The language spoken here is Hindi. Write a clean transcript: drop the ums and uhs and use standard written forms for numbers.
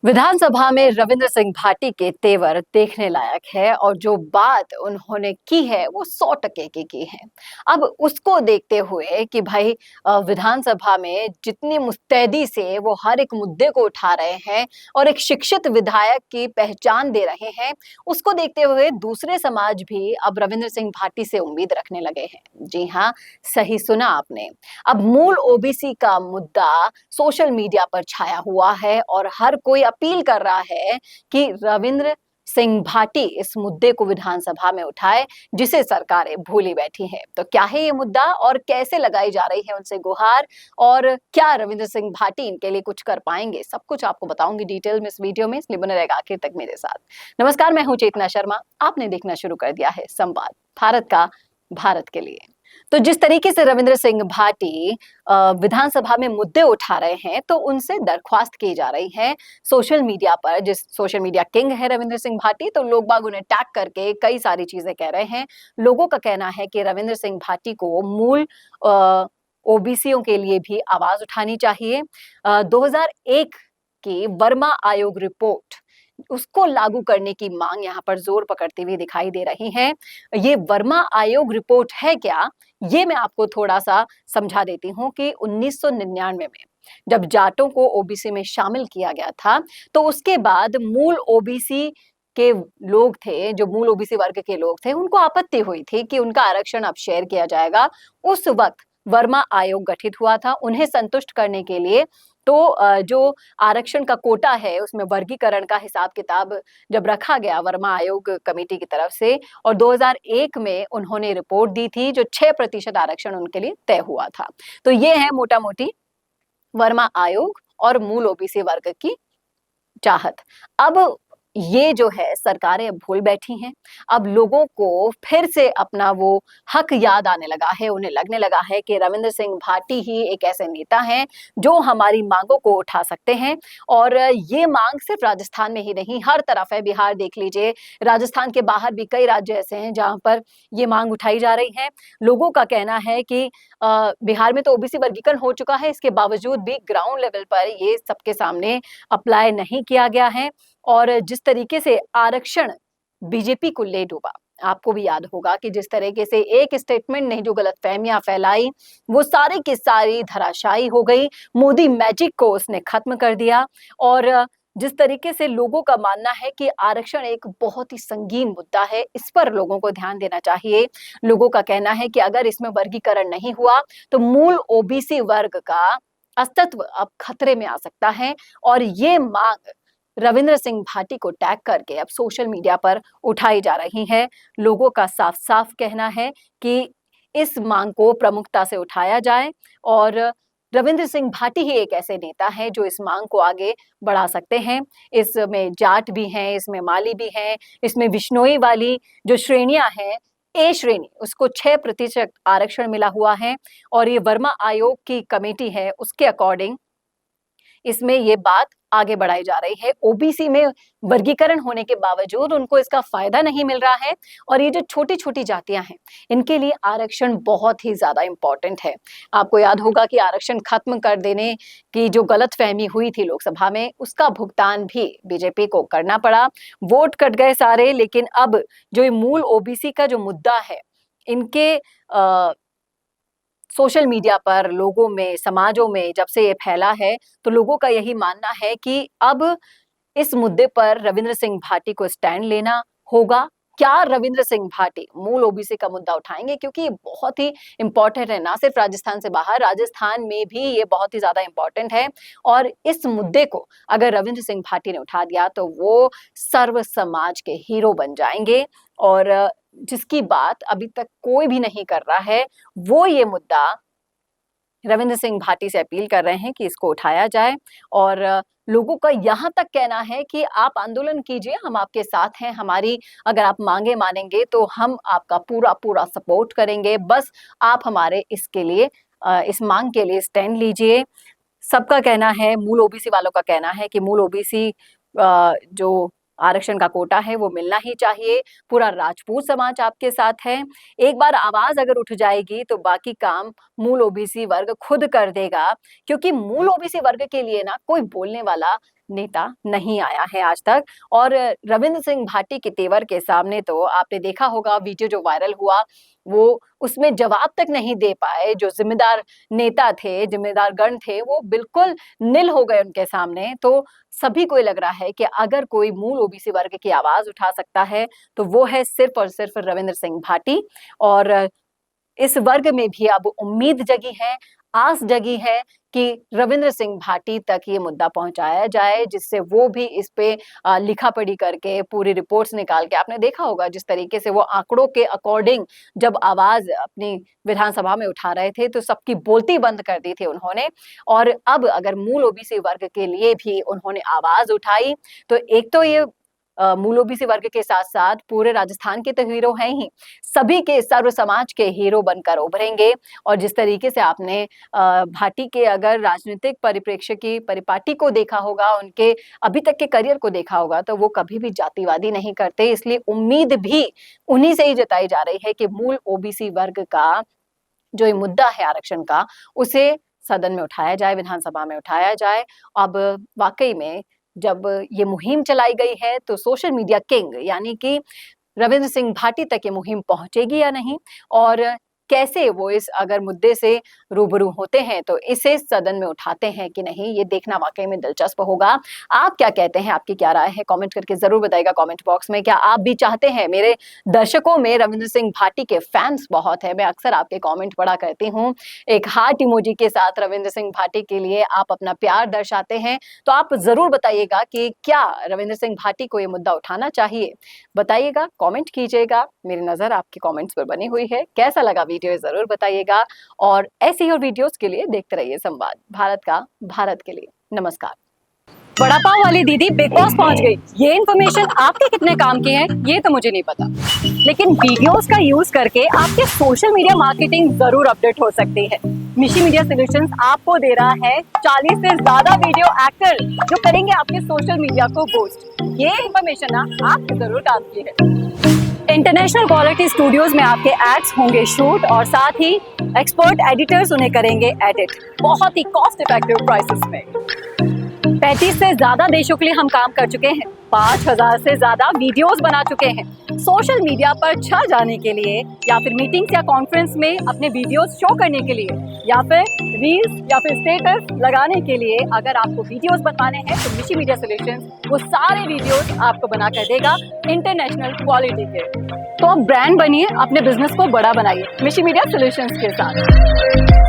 विधानसभा में रविंद्र सिंह भाटी के तेवर देखने लायक है और जो बात उन्होंने की है वो 100% की है। अब उसको देखते हुए कि भाई विधानसभा में जितनी मुस्तैदी से वो हर एक मुद्दे को उठा रहे हैं और एक शिक्षित विधायक की पहचान दे रहे हैं, उसको देखते हुए दूसरे समाज भी अब रविंद्र सिंह भाटी से उम्मीद रखने लगे हैं। जी हाँ, सही सुना आपने। अब मूल ओबीसी का मुद्दा सोशल मीडिया पर छाया हुआ है और हर कोई अपील कर रहा है कि रविंद्र सिंह भाटी इस मुद्दे को विधानसभा में उठाए, जिसे सरकारें भूली बैठी है। तो क्या है ये मुद्दा और कैसे लगाई जा रही है उनसे गुहार, और क्या रविंद्र सिंह भाटी इनके लिए कुछ कर पाएंगे, सब कुछ आपको बताऊंगी डिटेल में इस वीडियो में, इसलिए बने रहेगा आखिर तक मेरे साथ। नमस्कार, मैं हूं चेतना शर्मा। आपने देखना शुरू कर दिया है संवाद भारत का, भारत के लिए। तो जिस तरीके से रविंद्र सिंह भाटी विधानसभा में मुद्दे उठा रहे हैं, तो उनसे दरख्वास्त की जा रही है सोशल मीडिया पर। जिस सोशल मीडिया किंग है रविंद्र सिंह भाटी, तो लोग बाग उन्हें टैग करके कई सारी चीजें कह रहे हैं। लोगों का कहना है कि रविंद्र सिंह भाटी को मूल ओबीसीओ के लिए भी आवाज उठानी चाहिए। 2001 की वर्मा आयोग रिपोर्ट, उसको लागू करने की मांग यहाँ पर जोर पकड़ती हुई दिखाई दे रही है। ये वर्मा आयोग रिपोर्ट है क्या, ये मैं आपको थोड़ा सा समझा देती हूँ कि 1999 में जब जाटों को ओबीसी में शामिल किया गया था, तो उसके बाद मूल ओबीसी के लोग थे, जो मूल ओबीसी वर्ग के लोग थे, उनको आपत्ति हुई थी कि उनका आरक्षण अब शेयर किया जाएगा। उस वक्त वर्मा आयोग गठित हुआ था उन्हें संतुष्ट करने के लिए। तो जो आरक्षण का कोटा है उसमें वर्गीकरण का हिसाब किताब जब रखा गया वर्मा आयोग कमेटी की तरफ से, और 2001 में उन्होंने रिपोर्ट दी थी, जो 6% आरक्षण उनके लिए तय हुआ था। तो ये है मोटा मोटी वर्मा आयोग और मूल ओबीसी वर्ग की चाहत। अब ये जो है सरकारें अब भूल बैठी हैं। अब लोगों को फिर से अपना वो हक याद आने लगा है, उन्हें लगने लगा है कि रविंद्र सिंह भाटी ही एक ऐसे नेता हैं जो हमारी मांगों को उठा सकते हैं। और ये मांग सिर्फ राजस्थान में ही नहीं, हर तरफ है। बिहार देख लीजिए, राजस्थान के बाहर भी कई राज्य ऐसे हैं जहां पर ये मांग उठाई जा रही है। लोगों का कहना है कि बिहार में तो ओबीसी वर्गीकरण हो चुका है, इसके बावजूद भी ग्राउंड लेवल पर ये सबके सामने अप्लाई नहीं किया गया है। और जिस तरीके से आरक्षण बीजेपी को ले डूबा, आपको भी याद होगा कि जिस तरीके से एक स्टेटमेंट ने जो गलतफहमियां फैलाई, वो सारी की सारी धराशायी हो गई। मोदी मैजिक को उसने खत्म कर दिया। और जिस तरीके से लोगों का मानना है कि आरक्षण एक बहुत ही संगीन मुद्दा है, इस पर लोगों को ध्यान देना चाहिए। लोगों का कहना है कि अगर इसमें वर्गीकरण नहीं हुआ तो मूल ओबीसी वर्ग का अस्तित्व अब खतरे में आ सकता है। और ये मांग रविंद्र सिंह भाटी को टैग करके अब सोशल मीडिया पर उठाई जा रही है। लोगों का साफ साफ कहना है कि इस मांग को प्रमुखता से उठाया जाए, और रविंद्र सिंह भाटी ही एक ऐसे नेता हैं जो इस मांग को आगे बढ़ा सकते हैं। इसमें जाट भी हैं, इसमें माली भी हैं, इसमें बिश्नोई वाली जो श्रेणियां हैं, ए श्रेणी, उसको 6% आरक्षण मिला हुआ है। और ये वर्मा आयोग की कमेटी है, उसके अकॉर्डिंग इसमें ये बात आगे बढ़ाई जा रही है। ओबीसी में वर्गीकरण होने के बावजूद उनको इसका फायदा नहीं मिल रहा है। और ये जो छोटी छोटी जातियां हैं, इनके लिए आरक्षण बहुत ही ज्यादा इंपॉर्टेंट है। आपको याद होगा कि आरक्षण खत्म कर देने की जो गलतफहमी हुई थी लोकसभा में, उसका भुगतान भी बीजेपी को करना पड़ा। वोट कट गए सारे, लेकिन अब जो ये मूल ओबीसी का जो मुद्दा है, इनके सोशल मीडिया पर लोगों में, समाजों में जब से ये फैला है, तो लोगों का यही मानना है कि अब इस मुद्दे पर रविंद्र सिंह भाटी को स्टैंड लेना होगा। क्या रविंद्र सिंह भाटी मूल ओबीसी का मुद्दा उठाएंगे, क्योंकि ये बहुत ही इंपॉर्टेंट है, ना सिर्फ राजस्थान से बाहर, राजस्थान में भी ये बहुत ही ज्यादा इंपॉर्टेंट है। और इस मुद्दे को अगर रविंद्र सिंह भाटी ने उठा दिया तो वो सर्व समाज के हीरो बन जाएंगे। और जिसकी बात अभी तक कोई भी नहीं कर रहा है, वो ये मुद्दा रविंद्र सिंह भाटी से अपील कर रहे हैं कि इसको उठाया जाए। और लोगों का यहाँ तक कहना है कि आप आंदोलन कीजिए, हम आपके साथ हैं, हमारी अगर आप मांगे मानेंगे तो हम आपका पूरा पूरा सपोर्ट करेंगे, बस आप हमारे इसके लिए इस मांग के लिए स्टैंड लीजिए। सबका कहना है, मूल ओबीसी वालों का कहना है कि मूल ओबीसी जो आरक्षण का कोटा है वो मिलना ही चाहिए। पूरा राजपूत समाज आपके साथ है। एक बार आवाज अगर उठ जाएगी तो बाकी काम मूल ओबीसी वर्ग खुद कर देगा, क्योंकि मूल ओबीसी वर्ग के लिए ना कोई बोलने वाला नेता नहीं आया है आज तक। और रविंद्र सिंह भाटी के तेवर के सामने तो आपने देखा होगा वीडियो जो वायरल हुआ, वो उसमें जवाब तक नहीं दे पाए। जो जिम्मेदार नेता थे, जिम्मेदार गण थे, वो बिल्कुल निल हो गए उनके सामने। तो सभी को ये लग रहा है कि अगर कोई मूल ओबीसी वर्ग की आवाज उठा सकता है तो वो है सिर्फ और सिर्फ रविंद्र सिंह भाटी। और इस वर्ग में भी अब उम्मीद जगी है, आस जगी है कि रविंद्र सिंह भाटी तक ये मुद्दा पहुंचाया जाए, जिससे वो भी इस पे लिखा पढ़ी करके पूरी रिपोर्ट्स निकाल के, आपने देखा होगा जिस तरीके से वो आंकड़ों के अकॉर्डिंग जब आवाज अपनी विधानसभा में उठा रहे थे तो सबकी बोलती बंद कर दी थी उन्होंने। और अब अगर मूल ओबीसी वर्ग के लिए भी उन्होंने आवाज उठाई तो एक तो ये मूल ओबीसी वर्ग के साथ साथ पूरे राजस्थान के तो हीरो हैं ही, सभी के सर्व समाज के हीरो बनकर उभरेंगे। और जिस तरीके से आपने भाटी के अगर राजनीतिक परिप्रेक्ष्य की परिपाटी को देखा होगा, उनके अभी तक के करियर को देखा होगा, तो वो कभी भी जातिवादी नहीं करते। इसलिए उम्मीद भी उन्हीं से ही जताई जा रही है कि मूल ओबीसी वर्ग का जो ये मुद्दा है आरक्षण का, उसे सदन में उठाया जाए, विधानसभा में उठाया जाए। अब वाकई में जब ये मुहिम चलाई गई है तो सोशल मीडिया किंग यानी कि रविंद्र सिंह भाटी तक ये मुहिम पहुंचेगी या नहीं, और कैसे वो इस अगर मुद्दे से रूबरू होते हैं तो इसे सदन में उठाते हैं कि नहीं, ये देखना वाकई में दिलचस्प होगा। आप क्या कहते हैं, आपकी क्या राय है, कमेंट करके जरूर बताइएगा कमेंट बॉक्स में। क्या आप भी चाहते हैं, मेरे दर्शकों में रविंद्र सिंह भाटी के फैंस बहुत है, मैं अक्सर आपके कमेंट पढ़ा करती हूँ, एक हार्ट इमोजी के साथ रविंद्र सिंह भाटी के लिए आप अपना प्यार दर्शाते हैं। तो आप जरूर बताइएगा कि क्या रविंद्र सिंह भाटी को ये मुद्दा उठाना चाहिए, बताइएगा, कमेंट कीजिएगा। मेरी नजर आपके कमेंट्स पर बनी हुई है, कैसा लगा वीडियो जरूर बताइएगा। और ऐसे ही और वीडियोस के लिए देखते रहिए संवाद भारत का, भारत के लिए। नमस्कार। वड़ा पाव वाली दीदी बिग बॉस पहुंच गई। ये इन्फॉर्मेशन आपके कितने काम की है ये तो मुझे नहीं पता, लेकिन वीडियोस का यूज करके आपके सोशल मीडिया मार्केटिंग जरूर अपडेट हो सकती है। मिशी मीडिया सॉल्यूशंस आपको दे रहा है 40 से ज्यादा वीडियो एक्टर जो करेंगे आपके सोशल मीडिया को बूस्ट। ये इन्फॉर्मेशन ना आपके जरूर काम की है। इंटरनेशनल क्वालिटी स्टूडियोज में आपके एड्स होंगे शूट और साथ ही एक्सपर्ट एडिटर्स उन्हें करेंगे एडिट बहुत ही कॉस्ट इफेक्टिव प्राइसेस में। 35 से ज्यादा देशों के लिए हम काम कर चुके हैं, 5000 से ज्यादा वीडियोस बना चुके हैं। सोशल मीडिया पर छा जाने के लिए या फिर मीटिंग्स या कॉन्फ्रेंस में अपने वीडियोस शो करने के लिए या फिर रील्स या फिर स्टेटस लगाने के लिए अगर आपको वीडियोस बनवाने हैं तो मिशी मीडिया सॉल्यूशंस वो सारे वीडियोस आपको बना कर देगा इंटरनेशनल क्वालिटी के। तो आप ब्रांड बनिए, अपने बिजनेस को बड़ा बनाइए मिशी मीडिया सॉल्यूशंस के साथ।